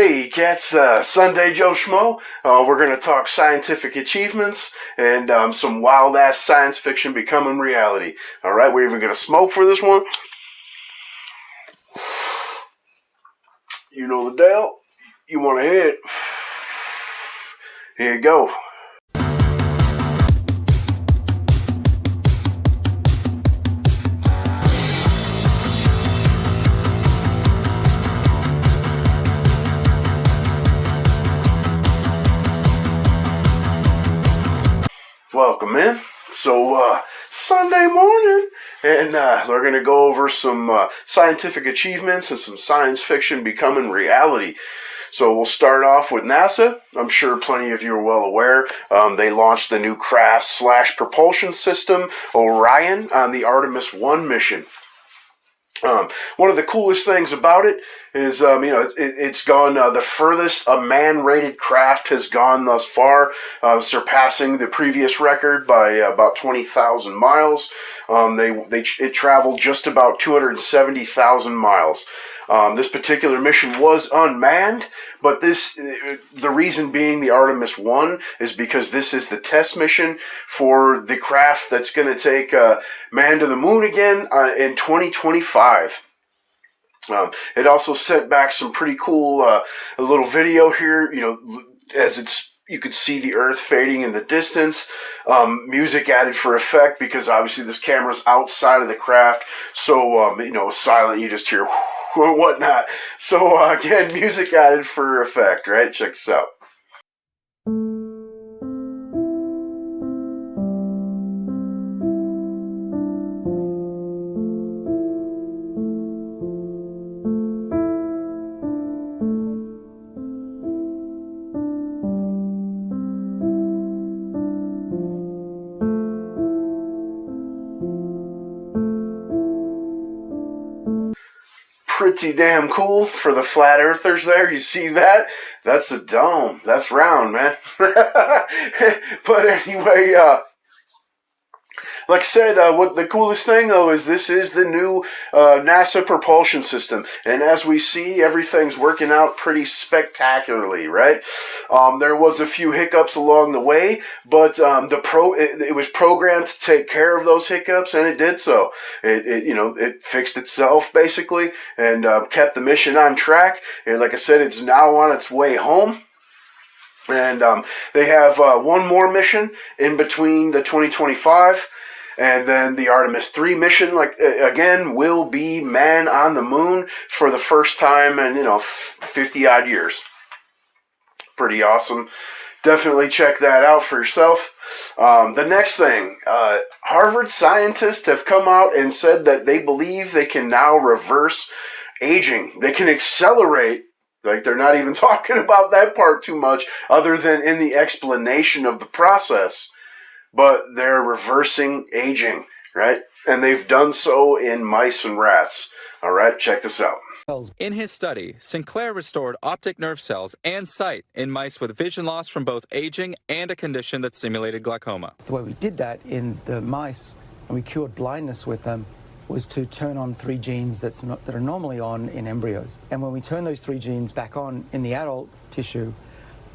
Hey cats, Sunday Joe Schmo. We're going to talk scientific achievements and some wild ass science fiction becoming reality. Alright, we're even going to smoke for this one. You know the deal. You want to hit? Here you go. Welcome in. So, Sunday morning, and we're going to go over some scientific achievements and some science fiction becoming reality. So we'll start off with NASA. I'm sure plenty of you are well aware. They launched the new craft/propulsion system, Orion, on the Artemis 1 mission. One of the coolest things about it is, it's gone the furthest a man-rated craft has gone thus far, surpassing the previous record by about 20,000 miles. It traveled just about 270,000 miles. This particular mission was unmanned, but the reason being the Artemis 1 is because this is the test mission for the craft that's going to take man to the moon again in 2025. It also sent back some pretty cool a little video here, as you could see the Earth fading in the distance. Music added for effect because obviously this camera's outside of the craft, so silent. You just hear or whatnot. So again, music added for effect. Right? Check this out. Pretty damn cool for the flat earthers there. You see that? That's a dome. That's round, man. But anyway, like I said, what the coolest thing though is this is the new NASA propulsion system, and as we see, everything's working out pretty spectacularly, right? There was a few hiccups along the way, but it was programmed to take care of those hiccups, and it did so. It fixed itself basically, and kept the mission on track. And like I said, it's now on its way home. And they have one more mission in between the 2025 and then the Artemis 3 mission, again, will be man on the moon for the first time in 50 odd years. Pretty awesome. Definitely check that out for yourself. The next thing, Harvard scientists have come out and said that they believe they can now reverse aging. They can accelerate. Like, they're not even talking about that part too much, other than in the explanation of the process. But they're reversing aging, right? And they've done so in mice and rats. All right, check this out. In his study, Sinclair restored optic nerve cells and sight in mice with vision loss from both aging and a condition that simulated glaucoma. The way we did that in the mice, and we cured blindness with them, was to turn on 3 genes that are normally on in embryos. And when we turn those 3 genes back on in the adult tissue,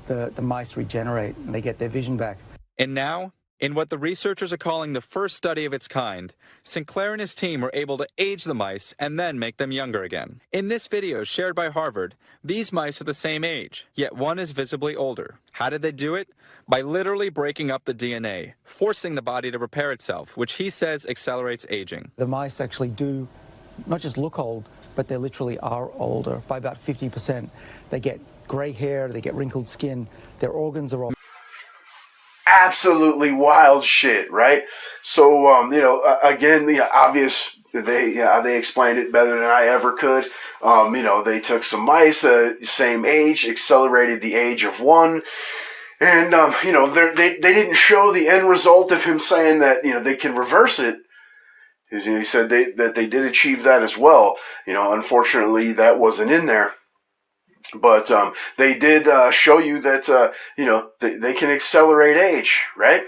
the mice regenerate and they get their vision back. And now, in what the researchers are calling the first study of its kind, Sinclair and his team were able to age the mice and then make them younger again. In this video shared by Harvard, these mice are the same age, yet one is visibly older. How did they do it? By literally breaking up the DNA, forcing the body to repair itself, which he says accelerates aging. The mice actually do not just look old, but they literally are older by about 50%. They get gray hair, they get wrinkled skin, their organs are all... Absolutely wild shit, right? So, again, the obvious, they explained it better than I ever could. They took some mice, same age, accelerated the age of one, and, they didn't show the end result of him saying that, they can reverse it. He said that they did achieve that as well. Unfortunately, that wasn't in there. But they did show you that, they can accelerate age, right?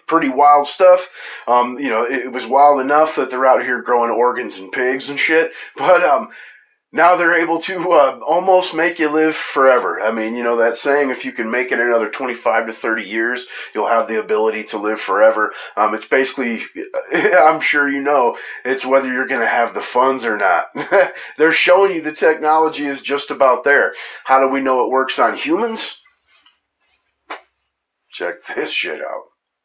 Pretty wild stuff. It was wild enough that they're out here growing organs in pigs and shit. But Now they're able to almost make you live forever. I mean, you know that saying, if you can make it another 25 to 30 years, you'll have the ability to live forever. It's basically, I'm sure you know, it's whether you're going to have the funds or not. They're showing you the technology is just about there. How do we know it works on humans? Check this shit out.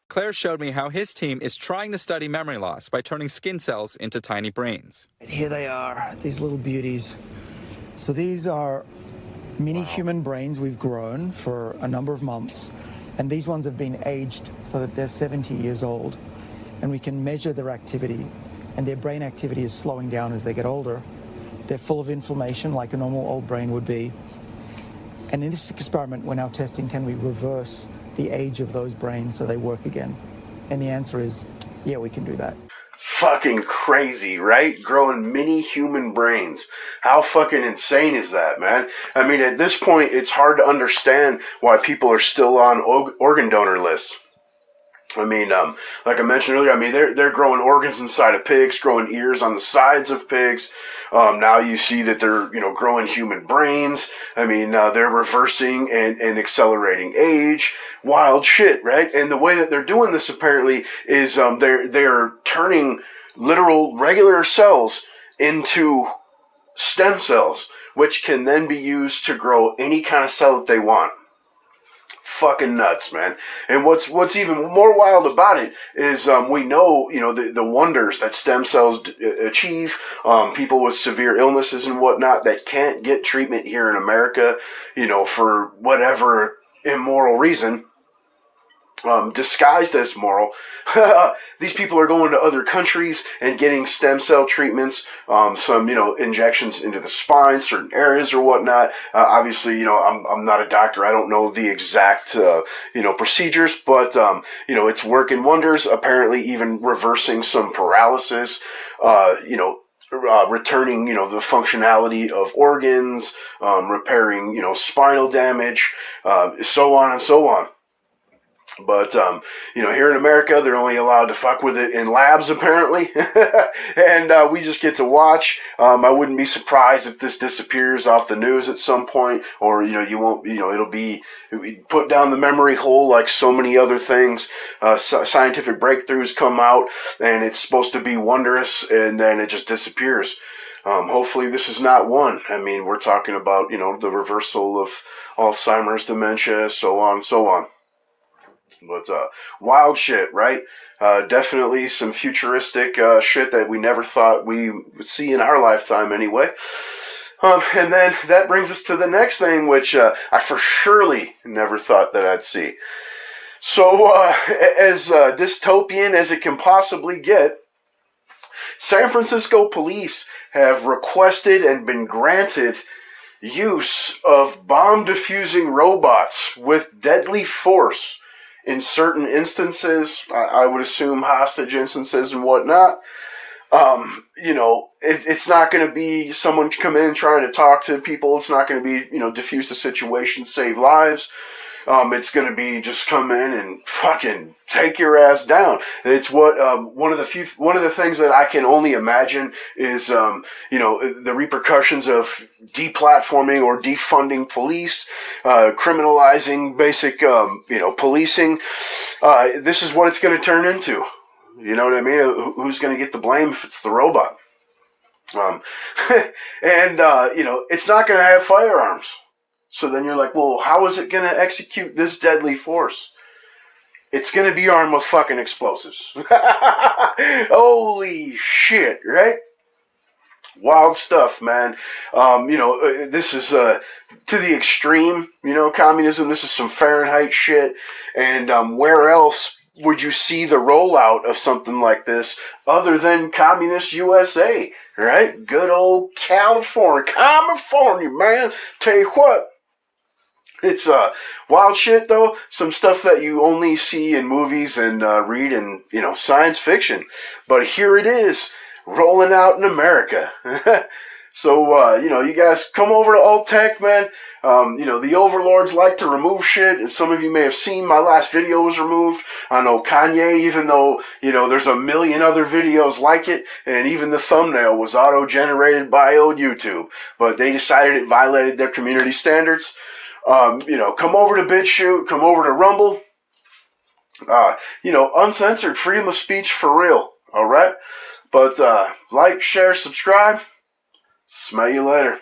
Claire showed me how his team is trying to study memory loss by turning skin cells into tiny brains. Here they are, these little beauties. So these are mini human brains we've grown for a number of months, and these ones have been aged so that they're 70 years old, and we can measure their activity, and their brain activity is slowing down as they get older. They're full of inflammation like a normal old brain would be. And in this experiment, we're now testing, can we reverse the age of those brains so they work again? And the answer is, yeah, we can do that. Fucking crazy, right? Growing mini human brains. How fucking insane is that, man? I mean, at this point, it's hard to understand why people are still on organ donor lists. I mean, like I mentioned earlier, I mean, they're growing organs inside of pigs, growing ears on the sides of pigs. Now you see that they're, you know, growing human brains. I mean, they're reversing and accelerating age. Wild shit, right? And the way that they're doing this apparently is, they're turning literal regular cells into stem cells, which can then be used to grow any kind of cell that they want. Fucking nuts, man. And what's even more wild about it is we know, you know, the wonders that stem cells achieve. People with severe illnesses and whatnot that can't get treatment here in America, you know, for whatever immoral reason, disguised as moral. These people are going to other countries and getting stem cell treatments, some, you know, injections into the spine, certain areas or whatnot. Obviously, you know, I'm not a doctor. I don't know the exact, you know, procedures, but, you know, it's working wonders. Apparently even reversing some paralysis, you know, returning, you know, the functionality of organs, repairing, you know, spinal damage, so on and so on. But, you know, here in America, they're only allowed to fuck with it in labs, apparently. And we just get to watch. I wouldn't be surprised if this disappears off the news at some point. Or, you know, you won't, you know, it'll be put down the memory hole like so many other things. Scientific breakthroughs come out, and it's supposed to be wondrous, and then it just disappears. Hopefully this is not one. I mean, we're talking about, you know, the reversal of Alzheimer's, dementia, so on and so on. But wild shit, right? Definitely some futuristic shit that we never thought we would see in our lifetime anyway. And then that brings us to the next thing, which I for surely never thought that I'd see. So, as dystopian as it can possibly get, San Francisco police have requested and been granted use of bomb-diffusing robots with deadly force in certain instances. I would assume hostage instances and whatnot. You know, it's not going to be someone come in and trying to talk to people. It's not going to be, you know, diffuse the situation, save lives. It's going to be just come in and fucking take your ass down. It's what, one of the things that I can only imagine is, you know, the repercussions of deplatforming or defunding police, criminalizing basic, you know, policing. This is what it's going to turn into. You know what I mean? Who's going to get the blame if it's the robot? And, you know, it's not going to have firearms. So then you're like, well, how is it going to execute this deadly force? It's going to be armed with fucking explosives. Holy shit, right? Wild stuff, man. You know, this is to the extreme, you know, communism. This is some Fahrenheit shit. And where else would you see the rollout of something like this other than communist USA, right? Good old California, man. Tell you what. It's wild shit, though. Some stuff that you only see in movies and read in, you know, science fiction. But here it is, rolling out in America. So, you guys come over to Alt Tech, man. The overlords like to remove shit. As some of you may have seen, my last video was removed. I know Kanye, even though, there's a million other videos like it, and even the thumbnail was auto-generated by old YouTube. But they decided it violated their community standards. Come over to BitChute, come over to Rumble. Uncensored freedom of speech for real. All right? But like, share, subscribe. Smell you later.